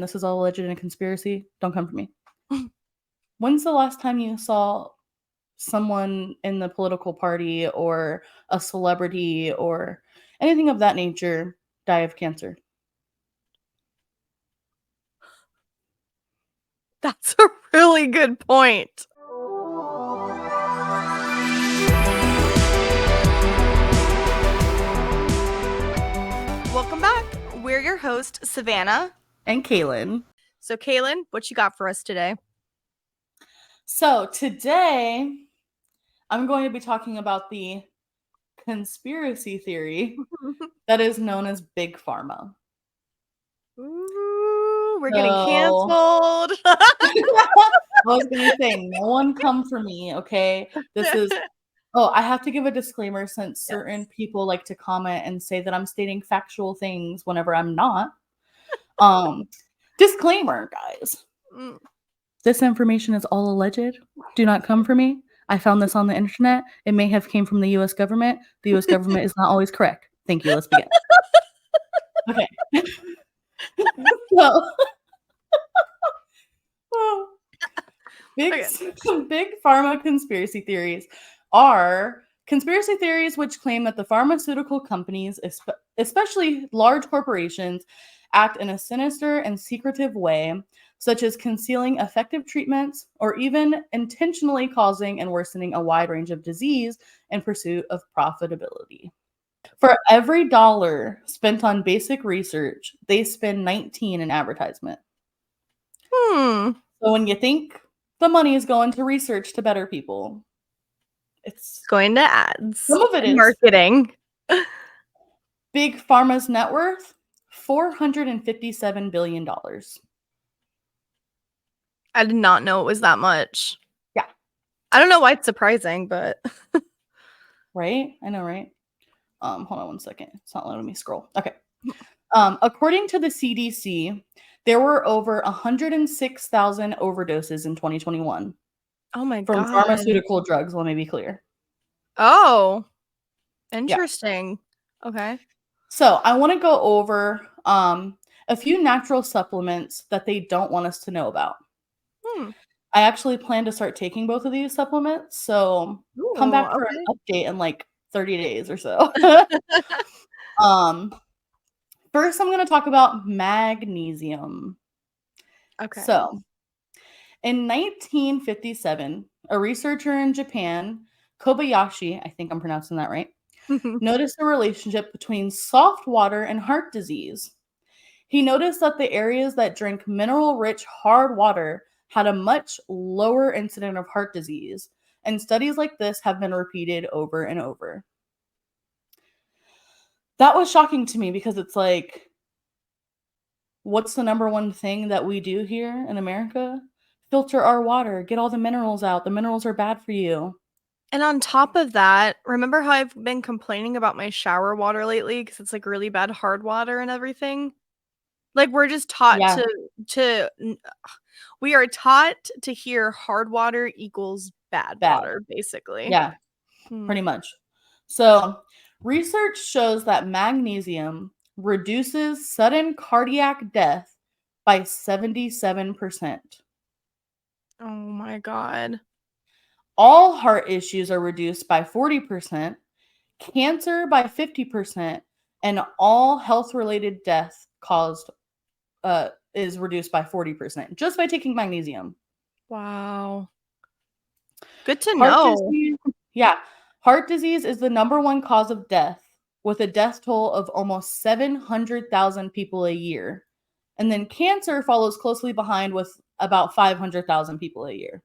This is all alleged and a conspiracy. Don't come for me. When's the last time you saw someone in the political party or a celebrity or anything of that nature die of cancer? That's a really good point. Welcome back. We're your host, Savannah. And Kaylin. So, Kaylin, what you got for us today? So, today I'm going to be talking about the conspiracy theory that is known as Big Pharma. Ooh, we're getting canceled. I was going to say, no one come for me, okay? I have to give a disclaimer since certain people like to comment and say that I'm stating factual things whenever I'm not. Disclaimer, guys. This information is all alleged. Do not come for me. I found this on the internet. It may have came from the U.S. government. The U.S. government is not always correct. Thank you. Let's begin. Okay. Big pharma conspiracy theories are conspiracy theories which claim that the pharmaceutical companies, especially large corporations, act in a sinister and secretive way, such as concealing effective treatments or even intentionally causing and worsening a wide range of disease in pursuit of profitability. For every dollar spent on basic research, they spend 19 in advertisement. So when you think the money is going to research to better people, it's going to ads. Some of it is marketing. Big Pharma's net worth, $457 billion. I did not know it was that much. Yeah. I don't know why it's surprising, but right? I know, right? Hold on one second. It's not letting me scroll. Okay. According to the CDC, there were over 106,000 overdoses in 2021. Oh my God. From pharmaceutical drugs, let me be clear. Oh, interesting. Yeah. Okay. So I want to go over a few natural supplements that they don't want us to know about. I actually plan to start taking both of these supplements, so come back for an update in like 30 days or so. First, I'm going to talk about magnesium. Okay. So, in 1957, a researcher in Japan, Kobayashi, I think I'm pronouncing that right, noticed a relationship between soft water and heart disease. He noticed that the areas that drank mineral-rich hard water had a much lower incidence of heart disease, and studies like this have been repeated over and over. That was shocking to me because it's like, what's the number one thing that we do here in America? Filter our water, get all the minerals out. The minerals are bad for you. And on top of that, remember how I've been complaining about my shower water lately because it's like really bad hard water and everything? Like we're just taught we are taught to hear hard water equals bad water, basically. Yeah, pretty much. So research shows that magnesium reduces sudden cardiac death by 77%. Oh my God. All heart issues are reduced by 40%, cancer by 50%, and all health-related death caused is reduced by 40% just by taking magnesium. Wow. Good to know. Heart disease is the number one cause of death, with a death toll of almost 700,000 people a year. And then cancer follows closely behind with about 500,000 people a year.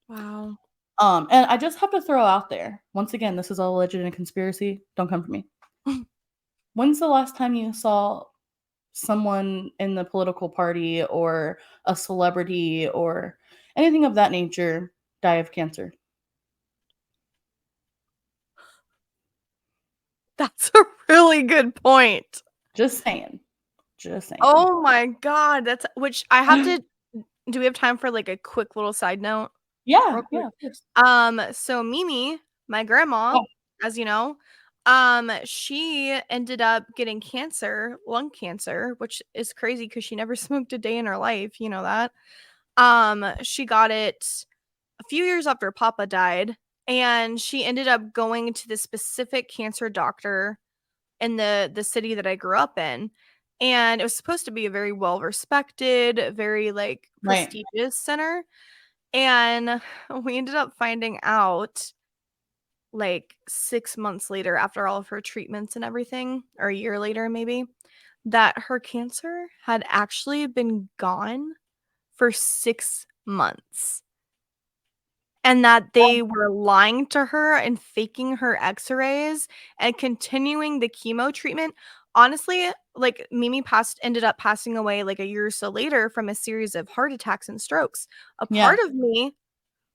Wow. And I just have to throw out there, once again, this is all alleged and a conspiracy. Don't come for me. When's the last time you saw someone in the political party or a celebrity or anything of that nature die of cancer? That's a really good point. Just saying. Oh my God. That's which I have to. Do we have time for like a quick little side note? Yeah, of course. So Mimi, my grandma, as you know, She ended up getting cancer, lung cancer, which is crazy because she never smoked a day in her life. You know that. She got it a few years after Papa died, and she ended up going to the specific cancer doctor in the city that I grew up in. And it was supposed to be a very well respected, very like Right. prestigious center. And we ended up finding out like 6 months later, after all of her treatments and everything, or a year later, maybe, that her cancer had actually been gone for 6 months and that they were lying to her and faking her x-rays and continuing the chemo treatment. Honestly, like Mimi ended up passing away like a year or so later from a series of heart attacks and strokes. A part Yeah. of me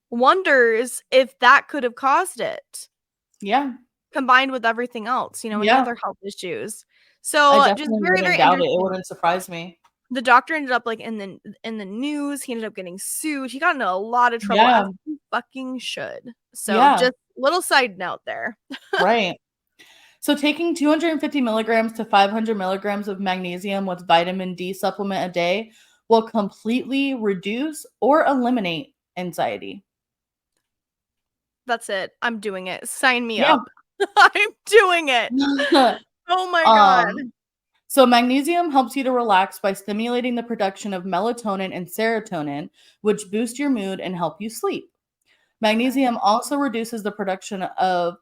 wonders if that could have caused it, Yeah. combined with everything else, any Yeah. other health issues. I So just definitely very, wouldn't very doubt it. It interesting. wouldn't surprise me. The doctor ended up like in the news. He ended up getting sued. He got into a lot of trouble, as Yeah. he fucking should. So Yeah. just little side note there. Right. So taking 250 milligrams to 500 milligrams of magnesium with vitamin D supplement a day will completely reduce or eliminate anxiety. That's it. I'm doing it. Sign me Yeah. up. I'm doing it. Oh my god. um, so magnesium helps you to relax by stimulating the production of melatonin and serotonin, which boost your mood and help you sleep. Okay. Magnesium also reduces the production of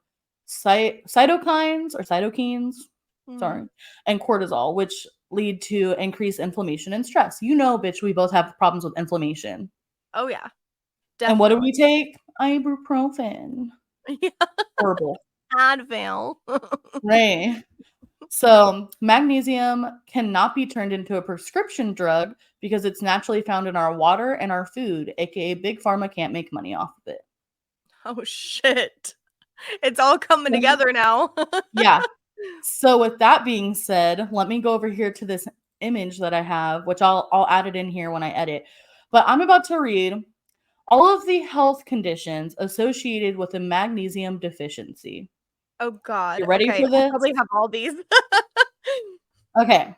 cytokines, Mhm. sorry, and cortisol, which lead to increased inflammation and stress. You know, bitch, we both have problems with inflammation. Oh yeah, And what do we definitely. take? Ibuprofen. Yeah. Horrible. Advil. Right. So, magnesium cannot be turned into a prescription drug because it's naturally found in our water and our food, aka Big Pharma can't make money off of it. Oh shit. It's all coming together now. Yeah. So with that being said, let me go over here to this image that I have, which I'll add it in here when I edit. But I'm about to read all of the health conditions associated with a magnesium deficiency. Oh god. You ready Okay, for I this? probably have all these. Okay.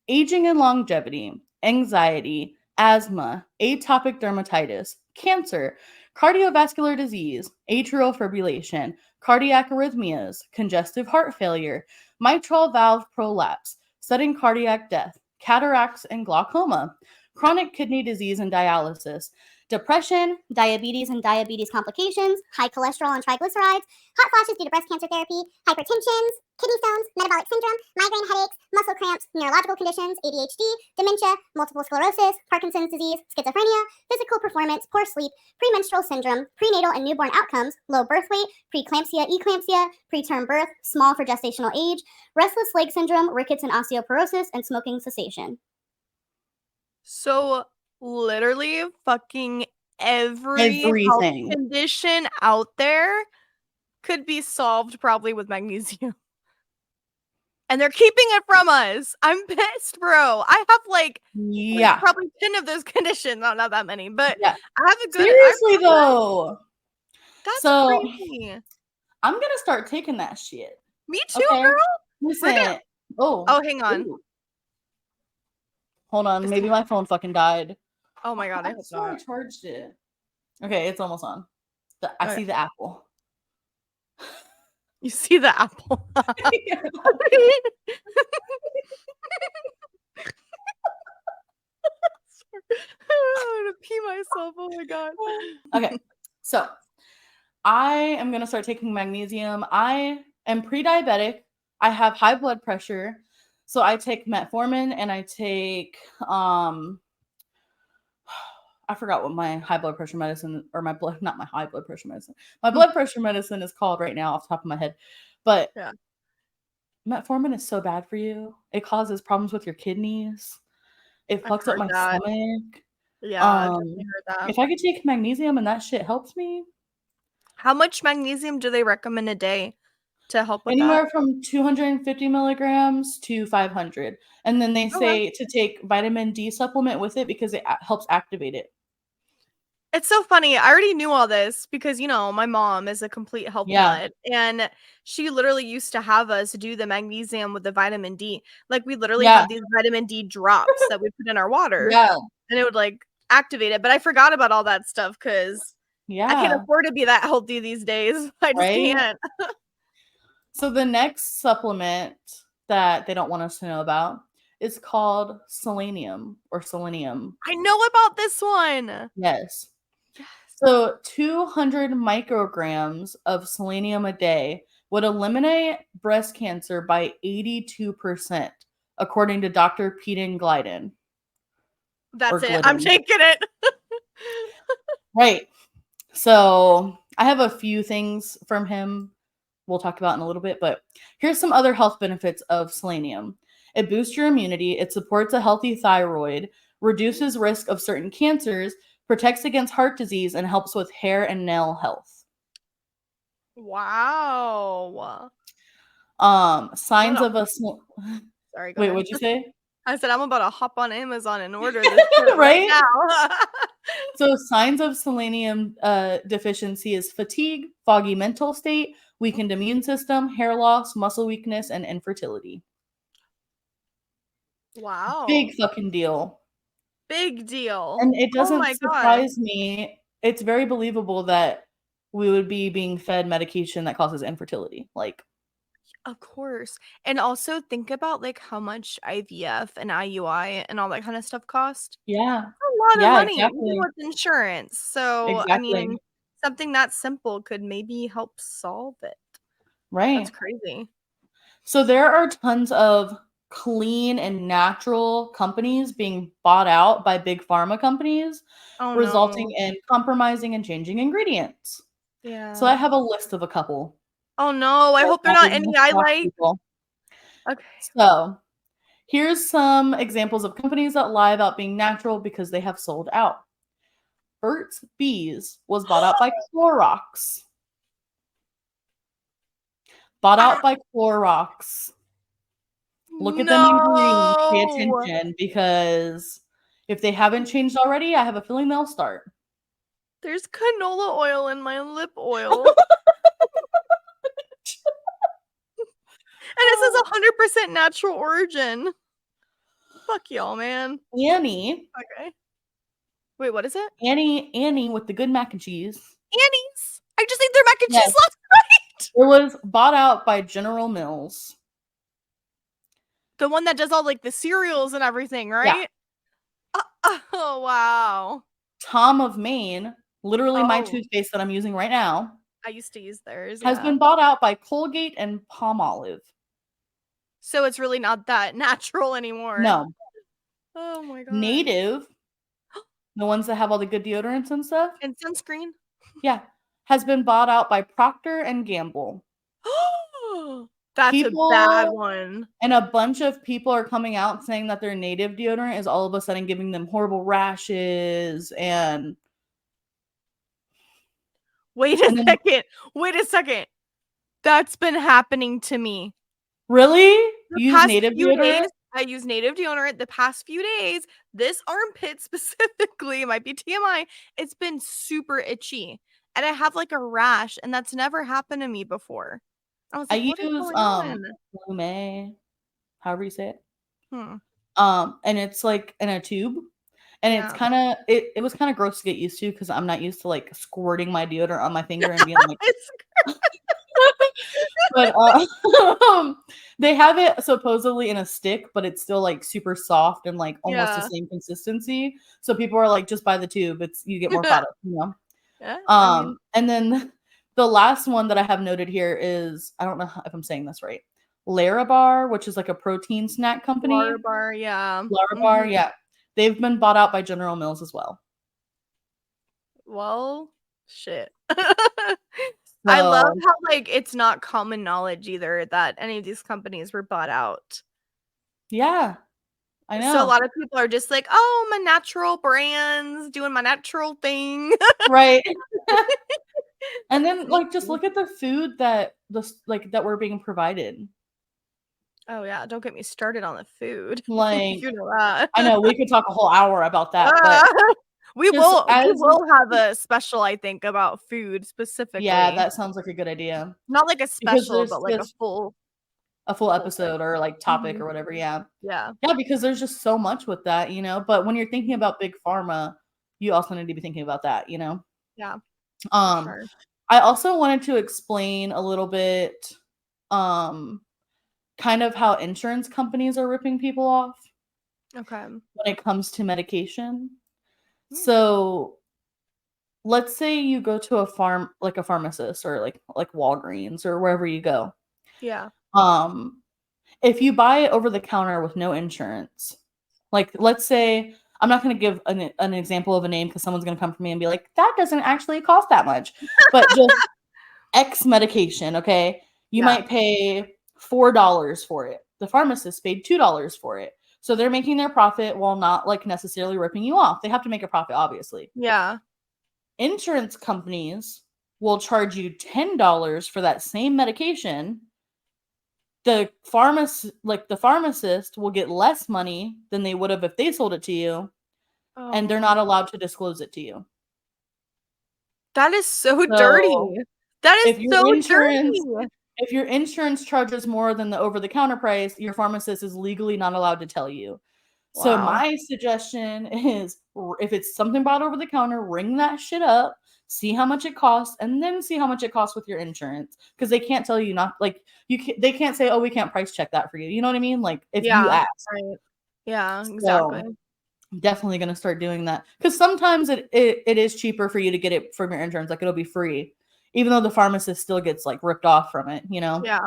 Aging and longevity, anxiety, asthma, atopic dermatitis, cancer, cardiovascular disease, atrial fibrillation, cardiac arrhythmias, congestive heart failure, mitral valve prolapse, sudden cardiac death, cataracts and glaucoma, chronic kidney disease and dialysis, depression, diabetes and diabetes complications, high cholesterol and triglycerides, hot flashes due to breast cancer therapy, hypertensions, kidney stones, metabolic syndrome, migraine headaches, muscle cramps, neurological conditions, ADHD, dementia, multiple sclerosis, Parkinson's disease, schizophrenia, physical performance, poor sleep, premenstrual syndrome, prenatal and newborn outcomes, low birth weight, preeclampsia, eclampsia, preterm birth, small for gestational age, restless leg syndrome, rickets and osteoporosis, and smoking cessation. So literally fucking every health Everything. condition out there could be solved probably with magnesium. And they're keeping it from us. I'm pissed, bro. I have like Yeah. probably 10 of those conditions. No, not that many, but Yeah. I have a good Seriously though. that's So crazy. I'm gonna start taking that shit. Me too, Okay. girl. We're gonna Listen. Oh. Oh, hang on. Ooh. Hold on. Is Maybe my phone fucking died. Oh my god, I I hope swear I not. charged it. Okay, it's almost on. I Okay. see the apple. You see the apple. I'm gonna pee myself. Oh my god. Okay. So I am gonna start taking magnesium. I am pre-diabetic. I have high blood pressure. So I take metformin and I take I forgot what my high blood pressure medicine or my blood not my high blood pressure medicine. My blood pressure medicine is called right now off the top of my head. But Yeah. metformin is so bad for you. It causes problems with your kidneys. It I've fucks up heard my that. stomach. Yeah, I've definitely heard that. If I could take magnesium and that shit helps me, How much magnesium do they recommend a day to help with that? anywhere from 250 milligrams to 500. And then they Okay. say to take vitamin D supplement with it because it helps activate it. It's so funny. I already knew all this because, my mom is a complete health Yeah. nut, and she literally used to have us do the magnesium with the vitamin D. Like, we literally Yeah. had these vitamin D drops that we put in our water, Yeah. and it would, activate it, but I forgot about all that stuff because I can't Yeah. afford to be that healthy these days. I just Right? can't. So the next supplement that they don't want us to know about is called selenium or selenium. I know about this one. Yes. Yes. So 200 micrograms of selenium a day would eliminate breast cancer by 82%, according to Dr. Peden Glidden or That's it. I'm Glidden. taking it. Right. So I have a few things from him we'll talk about in a little bit, but here's some other health benefits of selenium. It boosts your immunity, it supports a healthy thyroid, reduces risk of certain cancers, protects against heart disease, and helps with hair and nail health. Wow. I'm Signs gonna of a Sorry, go wait, ahead. what'd you say? I said I'm about to hop on Amazon and order this shit right Right? now. So signs of selenium deficiency is fatigue, foggy mental state, weakened immune system, hair loss, muscle weakness, and infertility. Wow. Big fucking deal. Big deal. And it Oh doesn't my god. surprise me. It's very believable that we would be being fed medication that causes infertility. Like, Of course. And also think about, how much IVF and IUI and all that kinda stuff cost. yeah. A lot of Yeah, money, even exactly. with insurance. So, I Exactly. mean, something that simple could maybe help solve it. That's Right. crazy. So there are tons of clean and natural companies being bought out by big pharma companies, Oh, resulting no. in compromising and changing ingredients. So I Yeah. have a list of a couple Oh, no, I that hope they're not probably any gonna I shock like. people. Okay. So here's some examples of companies that lie about being natural because they have sold out. Burt's Bees was bought out by Clorox. Bought out Ah, by Clorox. Look at them ingredients, pay no. attention because if they haven't changed already, I have a feeling they'll start. There's canola oil in my lip oil, and it says 100% natural origin. Fuck y'all, man. Annie, Okay. Wait, what is it? Annie with the good mac and cheese. Annie's. I just ate their mac and cheese Yes, last night. it was bought out by General Mills. The one that does all the cereals and everything, Yeah. right? Oh, wow. Tom of Maine, literally my Oh, toothpaste that I'm using right now, I used to use theirs, has yeah. been bought out by Colgate and Palmolive. So it's really not that natural anymore. No, Oh my god. Native, the ones that have all the good deodorants and stuff, And sunscreen? yeah, has been bought out by Procter and Gamble. That's a bad People one. and a bunch of people are coming out saying that their native deodorant is all of a sudden giving them horrible rashes and Wait a then second. Wait a second. That's been happening to me. really? The You use past native few deodorant? days, I use native deodorant. The past few days, this armpit specifically, it might be TMI, it's been super itchy. And I have a rash, and that's never happened to me before. I was I like, what is use going on? Lume, however you say it. Hmm. And it's like in a tube. And it's Yeah. kinda it was kinda gross to get used to because I'm not used to like squirting my deodorant on my finger and being like It's but they have it supposedly in a stick, but it's still like super soft and like almost the yeah. same consistency. So people are like, just buy the tube. It's you get more product, you know. Yeah, I mean, And then the last one that I have noted here is I don't know if I'm saying this right. Larabar, which is like a protein snack company. Bar, yeah. Larabar, Mhm. yeah. They've been bought out by General Mills as well. Well, shit. I love So how, it's not common knowledge either that any of these companies were bought out. yeah, I So a know. lot of people are just like, "Oh, my natural brands, doing my natural thing." Right. And then like just Sneaky. look at the food that that we're being provided. Oh, yeah, don't get me started on the food. Like You know that. I know we could talk a whole hour about that, but Ah, We Just will have a special, I think, about food specifically. Yeah, that sounds like a good idea. Not like a Because special, there's but like just a full full thing. episode or like topic Mhm. or whatever. Yeah. Yeah. Yeah, because there's just so much with that, you know. But when you're thinking about big pharma, you also need to be thinking about that, you know. Yeah, for Um, sure. I also wanted to explain a little bit, um, kind of how insurance companies are ripping people off Okay. when it comes to medication. Mm. So let's say you go to like a pharmacist or like Walgreens or wherever you go. Yeah. Um, if you buy it over the counter with no insurance, like let's say I'm not going to give an example of a name because someone's going to come for me and be like, that doesn't actually cost that much, but just X medication, okay? You Yeah. might pay $4 for it. The pharmacist paid $2 for it. So they're making their profit while not like necessarily ripping you off. They have to make a profit, obviously. Yeah. Insurance companies will charge you $10 for that same medication. The pharmacist will get less money than they would have if they sold it to you, and they're Oh, not allowed to disclose it to you. that is so So dirty. That is if your so insurance dirty. if your insurance charges more than the over the counter price, your pharmacist is legally not allowed to tell you. So Wow. my suggestion is if it's something bought over the counter, ring that shit up, see how much it costs, and then see how much it costs with your insurance. Because they can't tell you not like they can't say, oh, we can't price check that for you. You know what I mean? Like if you Yeah. ask. Right. Yeah, exactly. So I'm definitely gonna start doing that. Because sometimes it is cheaper for you to get it from your insurance, like it'll be free. Even though the pharmacist still gets like ripped off from it, you know? Yeah.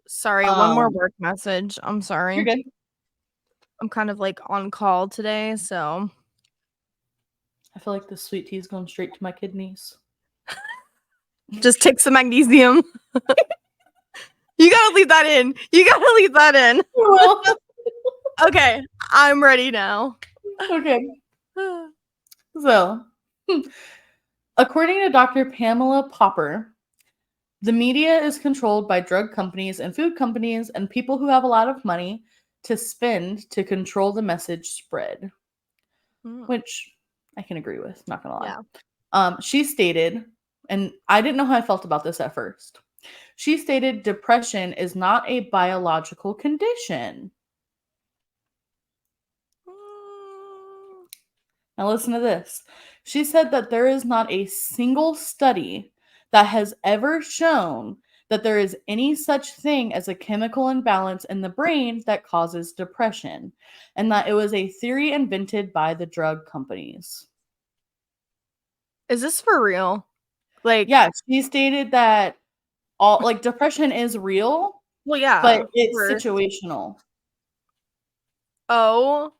Sorry, one more Um, work message. I'm you're sorry. good. I'm kind of like on call today, so I feel like the sweet tea is going straight to my kidneys. just take some magnesium. You gotta leave that in. You gotta leave that in. Well, Okay, I'm ready now. okay. So, according to Dr. Pamela Popper, the media is controlled by drug companies and food companies and people who have a lot of money to spend to control the message spread, Mm, which I can agree with, not gonna lie. yeah. She stated, and I didn't know how I felt about this at first. She stated depression is not a biological condition. Mm, Now, listen to this. She said that there is not a single study that has ever shown that there is any such thing as a chemical imbalance in the brain that causes depression, and that it was a theory invented by the drug companies. Is this for real? Like, Yeah, she stated that all like depression is real, well, yeah, but of it's course. situational, Oh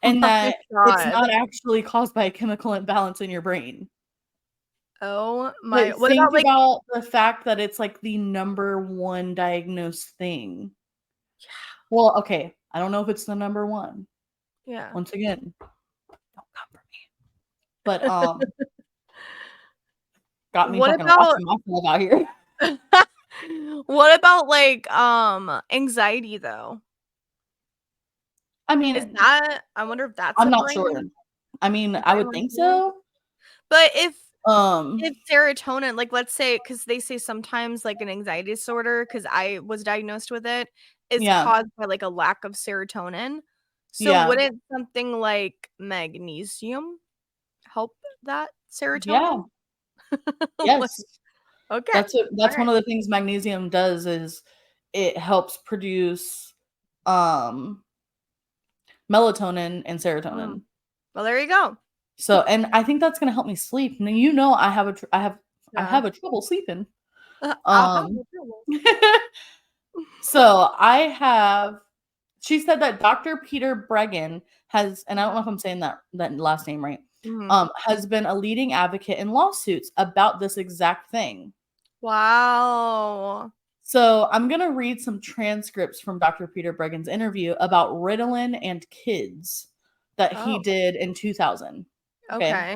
and my that it's god. not actually caused by a chemical imbalance in your brain. Oh my. But What think about like, about the fact that it's, like, the number 1 diagnosed thing. Well, okay, I don't know if it's the number 1. yeah. Once again, don't come for me. But, got me What fucking about watching myself out here. what about like anxiety though? I Is mean, that, I wonder if that's I'm a not sure. brain I mean, I brain would like think too? so. But Um, if serotonin, like let's say, because they say sometimes like an anxiety disorder, because I was diagnosed with it, is yeah, caused by like a lack of serotonin. So yeah, wouldn't something like magnesium help that yeah, serotonin? Like, yes. okay. All That's one right. of the things magnesium does is it helps produce, um, melatonin and Mm. serotonin. Well, there you go. So, and I think that's gonna help me sleep. Now, you know, I Yeah. have a trouble sleeping. I have Um, no trouble. so I have. She said that Dr. Peter Bregan has, and I don't know if I'm saying that last name right. Mhm. Has been a leading advocate in lawsuits about this exact thing. Wow. So I'm gonna read some transcripts from Dr. Peter Bregan's interview about Ritalin and kids that he Oh, did in 2000. Okay. okay.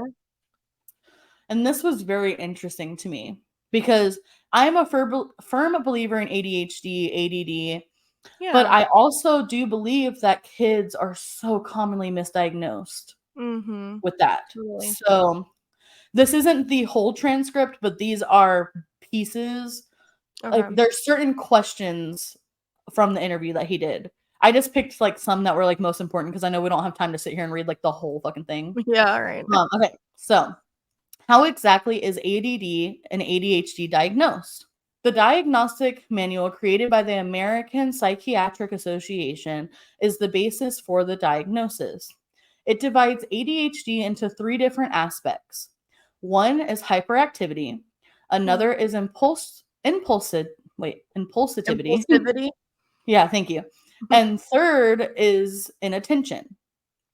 And this was very interesting to me because I'm a firm believer in ADHD, ADD, but Yeah. I also do believe that kids are so commonly misdiagnosed. with that. Totally. So this isn't the whole transcript, but these are pieces. Like Okay. there's certain questions from the interview that he did. I just picked like some that were like most important because I know we don't have time to sit here and read like the whole fucking thing. Yeah, all right. Okay, so how exactly is ADD and ADHD diagnosed? The diagnostic manual created by the American Psychiatric Association is the basis for the diagnosis. It divides ADHD into three different aspects. One is hyperactivity, another is impulsivity. Impulsivity. Yeah, thank you. And third is inattention.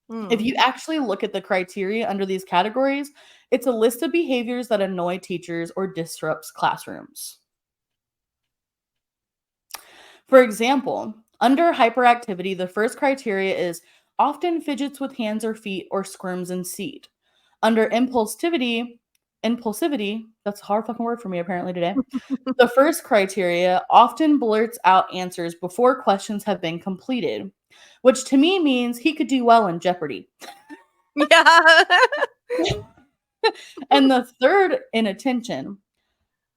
If Mm. you actually look at the criteria under these categories, it's a list of behaviors that annoy teachers or disrupts classrooms. For example, under hyperactivity, the first criteria is often fidgets with hands or feet or squirms in seat. Under impulsivity, that's a hard fucking word for me apparently today. The first criteria often blurts out answers before questions have been completed, which to me means he could do well in Jeopardy. Yeah. And the third, inattention,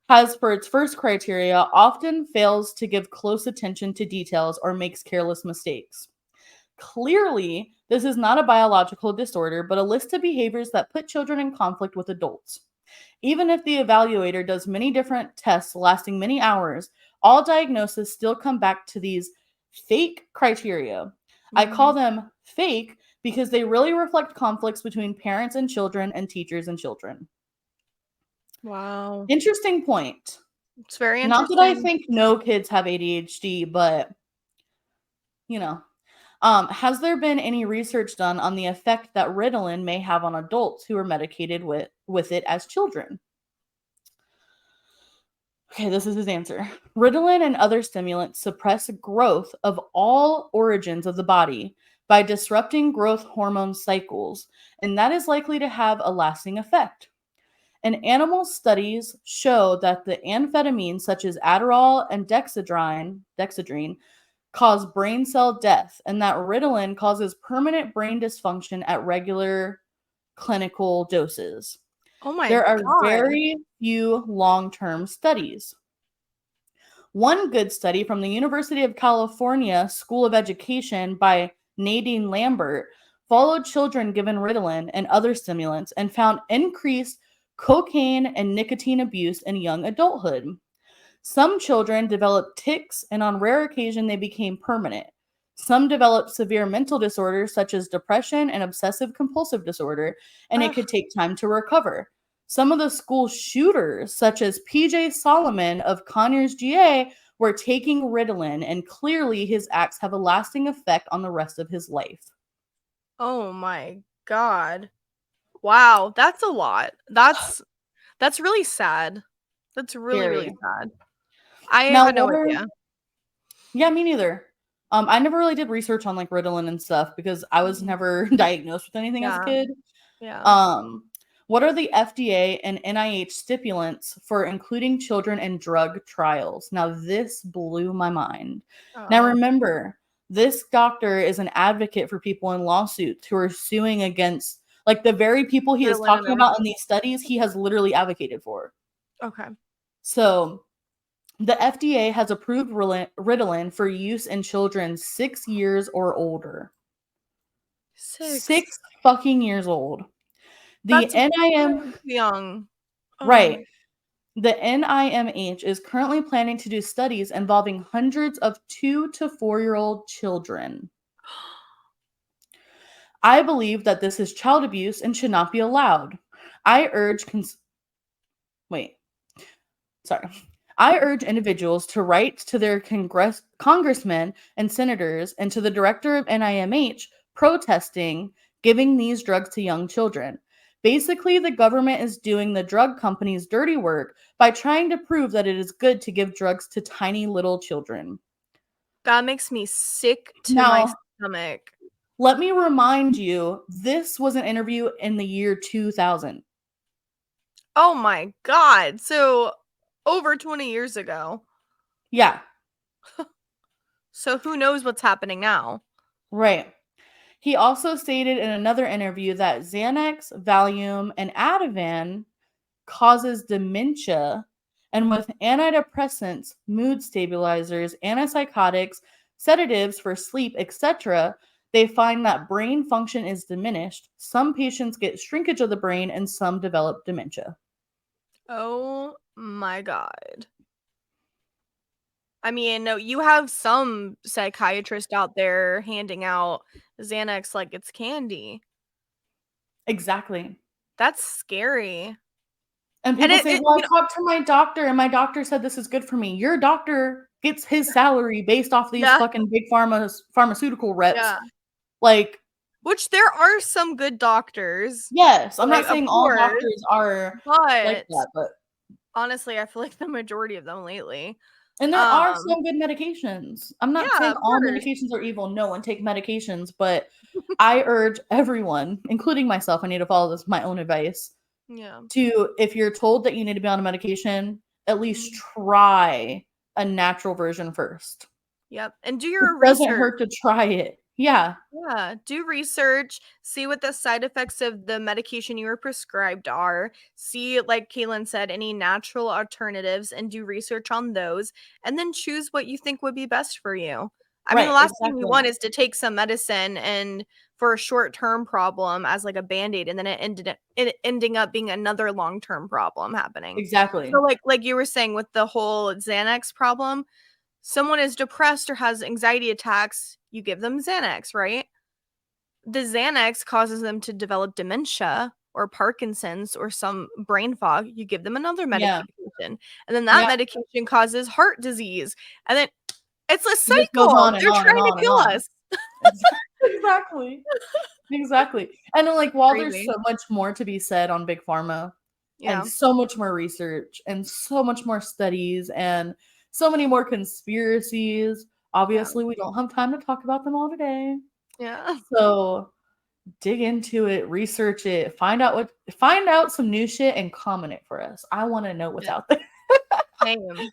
has for its first criteria often fails to give close attention to details or makes careless mistakes. Clearly, this is not a biological disorder, but a list of behaviors that put children in conflict with adults. Even if the evaluator does many different tests lasting many hours, all diagnoses still come back to these fake criteria. I call them fake because they really reflect conflicts between parents and children and teachers and children. Wow. Interesting point. It's very Not that I interesting. think no kids have ADHD, but you know, has there been any research done on the effect that Ritalin may have on adults who are medicated with it as children? Okay, this is his answer. Ritalin and other stimulants suppress growth of all origins of the body by disrupting growth hormone cycles, and that is likely to have a lasting effect. And animal studies show that the amphetamines such as Adderall and dexedrine cause brain cell death, and that Ritalin causes permanent brain dysfunction at regular clinical doses. Oh my There are God. very few long-term studies. One good study from the University of California School of Education by Nadine Lambert followed children given Ritalin and other stimulants and found increased cocaine and nicotine abuse in young adulthood. Some children developed tics, and on rare occasion, they became permanent. Some developed severe mental disorders such as depression and obsessive compulsive disorder, and it Ugh. could take time to recover. Some of the school shooters, such as PJ Solomon of Conyers, GA, were taking Ritalin, and clearly his acts have a lasting effect on the rest of his life. Oh my God. Wow, that's a lot. That's really sad. That's really, really Very. sad. I Now, had no what are idea. Yeah, me neither. I never really did research on like Ritalin and stuff because I was Mhm. never diagnosed with anything as a Yeah, kid. yeah. Um, what are the FDA and NIH stipulants for including children in drug trials? Now, this blew my mind. Now, Oh, remember, this doctor is an advocate for people in lawsuits who are suing against like the very people he is Ritalin and talking about in everything. these studies, he has literally advocated for. Okay. So, the FDA has approved Ritalin for use in children 6 years or older. 6 6. fucking years old. The That's way NIM, too young. right. Oh. The NIMH is currently planning to do studies involving hundreds of 2 to 4-year-old children. I believe that this is child abuse and should not be allowed. I urge wait, sorry. I urge individuals to write to their congressmen and senators and to the director of NIMH protesting giving these drugs to young children. Basically, the government is doing the drug companies dirty work by trying to prove that it is good to give drugs to tiny little children. That makes me sick to my Now, stomach. let me remind you, this was an interview in the year 2000. Oh my God. So over 20 years ago. Yeah, So who knows what's happening now? right. He also stated in another interview that Xanax, Valium, and Ativan causes dementia, and with antidepressants, mood stabilizers, antipsychotics, sedatives for sleep, etc., they find that brain function is diminished. Some patients get shrinkage of the brain and some develop dementia. Oh my God. I mean, no, you have some psychiatrist out there handing out Xanax like it's candy. Exactly. That's scary. And And people say, it well, you I know talked to my doctor and my doctor said this is good for me. Your doctor gets his salary based off these yeah, fucking big pharmaceutical reps. yeah. Like, Which there are some good doctors, yes, I'm like, not of saying all course, doctors are like but that, but honestly, I feel like the majority of them lately. and there are Um, some good medications. I'm not yeah, saying of all course. medications are evil. No one take medications, but I urge everyone, including myself, I need to follow this my own advice, Yeah. to if you're told that you need to be on a medication, at least Mhm. try a natural version first. Yep, and do It your doesn't research. hurt to try it. Yeah, Yeah, do research, see what the side effects of the medication you were prescribed are. See, like Kaylin said, any natural alternatives and do research on those, and then choose what you think would be best for you. I mean, the right, last thing we exactly. want is to take some medicine and for a short-term problem as like a band-aid and then it ending up being another long-term problem happening. So Exactly. like you were saying with the whole Xanax problem, someone is depressed or has anxiety attacks, you give them Xanax, right? The Xanax causes them to develop dementia or Parkinson's or some brain fog. You give them another Yeah, medication, and then that yeah. medication causes heart disease. And then it's a It just goes cycle. on and They're on and trying to on and kill on. us. Exactly. Exactly. And then, like, while there's Crazy. so much more to be said on big pharma and Yeah. so much more research and so much more studies and so many more conspiracies, Yeah. obviously we don't have time to talk about them all today. Yeah. So dig into it, research it, find out some new shit and comment it for us. I want to know what's Yeah. out there. Same.